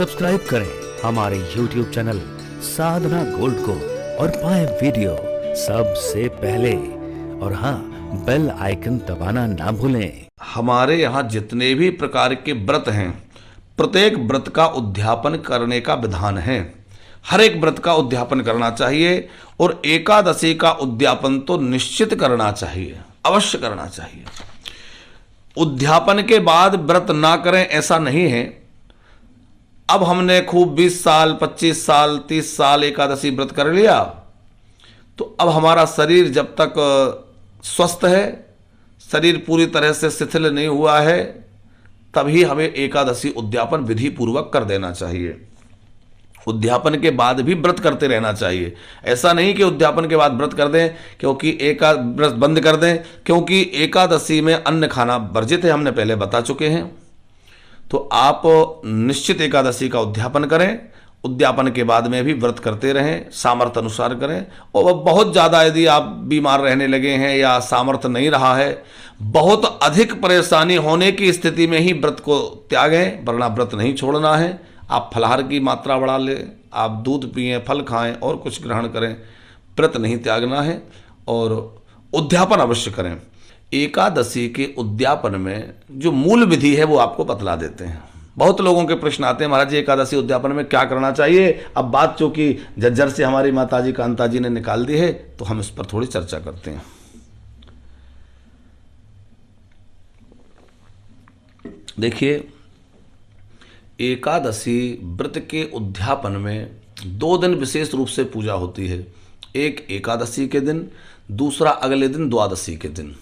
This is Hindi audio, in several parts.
सब्सक्राइब करें हमारे YouTube चैनल साधना गोल्ड को और पाएं वीडियो सबसे पहले। और हाँ, बेल आइकन दबाना ना भूलें। हमारे यहाँ जितने भी प्रकार के व्रत हैं, प्रत्येक व्रत का उद्यापन करने का विधान है। हर एक व्रत का उद्यापन करना चाहिए और एकादशी का उद्यापन तो निश्चित करना चाहिए, अवश्य करना चाहिए। उद्यापन के बाद व्रत ना करें ऐसा नहीं है। अब हमने खूब 20 साल 25 साल 30 साल एकादशी व्रत कर लिया, तो अब हमारा शरीर जब तक स्वस्थ है, शरीर पूरी तरह से शिथिल नहीं हुआ है, तभी हमें एकादशी उद्यापन विधि पूर्वक कर देना चाहिए। उद्यापन के बाद भी व्रत करते रहना चाहिए। ऐसा नहीं कि उद्यापन के बाद व्रत कर दें, क्योंकि व्रत बंद कर दें, क्योंकि एकादशी में अन्न खाना वर्जित है, हमने पहले बता चुके हैं। तो आप निश्चित एकादशी का उद्यापन करें, उद्यापन के बाद में भी व्रत करते रहें, सामर्थ्य अनुसार करें। और बहुत ज़्यादा यदि आप बीमार रहने लगे हैं या सामर्थ्य नहीं रहा है, बहुत अधिक परेशानी होने की स्थिति में ही व्रत को त्यागें, वरना व्रत नहीं छोड़ना है। आप फलाहार की मात्रा बढ़ा लें, आप दूध पिएं, फल खाएं और कुछ ग्रहण करें, व्रत नहीं त्यागना है और उद्यापन अवश्य करें। एकादशी के उद्यापन में जो मूल विधि है वो आपको बतला देते हैं। बहुत लोगों के प्रश्न आते हैं, महाराज जी एकादशी उद्यापन में क्या करना चाहिए। अब बात चूंकि झज्जर से हमारी माताजी कांता जी ने निकाल दी है, तो हम इस पर थोड़ी चर्चा करते हैं। देखिए, एकादशी व्रत के उद्यापन में 2 दिन विशेष रूप से पूजा होती है। एक एकादशी के दिन, दूसरा अगले दिन द्वादशी के दिन।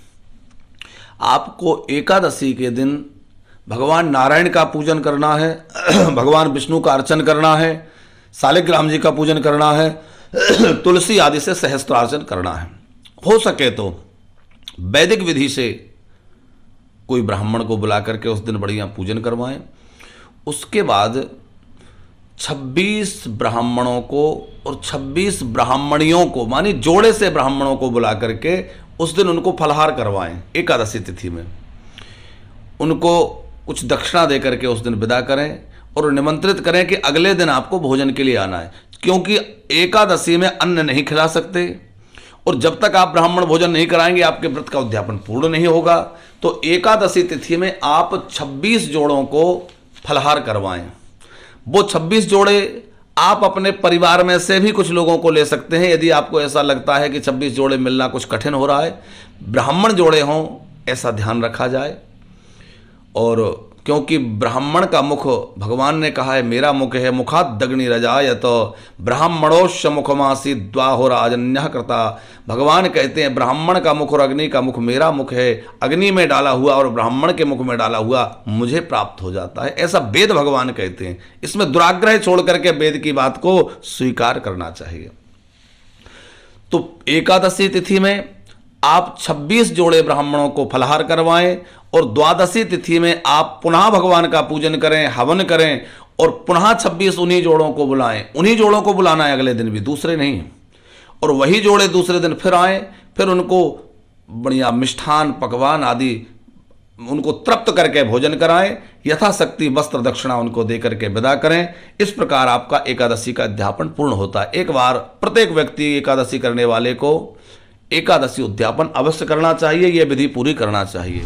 आपको एकादशी के दिन भगवान नारायण का पूजन करना है, भगवान विष्णु का अर्चन करना है, शालिग्राम जी का पूजन करना है, तुलसी आदि से सहस्त्रार्चन करना है। हो सके तो वैदिक विधि से कोई ब्राह्मण को बुला करके उस दिन बढ़िया पूजन करवाएं। उसके बाद 26 ब्राह्मणों को और 26 ब्राह्मणियों को, मानी जोड़े से ब्राह्मणों को बुला करके उस दिन उनको फलाहार करवाएं। एकादशी तिथि में उनको कुछ दक्षिणा दे करके उस दिन विदा करें और निमंत्रित करें कि अगले दिन आपको भोजन के लिए आना है, क्योंकि एकादशी में अन्न नहीं खिला सकते और जब तक आप ब्राह्मण भोजन नहीं कराएंगे आपके व्रत का उद्यापन पूर्ण नहीं होगा। तो एकादशी तिथि में आप 26 जोड़ों को फलाहार करवाएं। वो 26 जोड़े आप अपने परिवार में से भी कुछ लोगों को ले सकते हैं, यदि आपको ऐसा लगता है कि 26 जोड़े मिलना कुछ कठिन हो रहा है। ब्राह्मण जोड़े हों ऐसा ध्यान रखा जाए। और क्योंकि ब्राह्मण का मुख, भगवान ने कहा है मेरा मुख है, मुखादग्नि रजायत तो ब्राह्मणोश्य मुखमासी द्वाहोराजन्यः कृता। भगवान कहते हैं ब्राह्मण का मुख और अग्नि का मुख मेरा मुख है, अग्नि में डाला हुआ और ब्राह्मण के मुख में डाला हुआ मुझे प्राप्त हो जाता है, ऐसा वेद भगवान कहते हैं। इसमें दुराग्रह छोड़ करके वेद की बात को स्वीकार करना चाहिए। तो एकादशी तिथि में आप 26 जोड़े ब्राह्मणों को फलाहार करवाएं और द्वादशी तिथि में आप पुनः भगवान का पूजन करें, हवन करें और पुनः 26 उन्हीं जोड़ों को बुलाएं। उन्हीं जोड़ों को बुलाना है अगले दिन भी, दूसरे नहीं। और वही जोड़े दूसरे दिन फिर आएं, फिर उनको बढ़िया मिष्ठान पकवान आदि उनको तृप्त करके भोजन कराएं, यथाशक्ति वस्त्र दक्षिणा उनको दे करके विदा करें। इस प्रकार आपका एकादशी का अध्यापन पूर्ण होता है। एक बार प्रत्येक व्यक्ति एकादशी करने वाले को एकादशी उद्यापन अवश्य करना चाहिए, यह विधि पूरी करना चाहिए।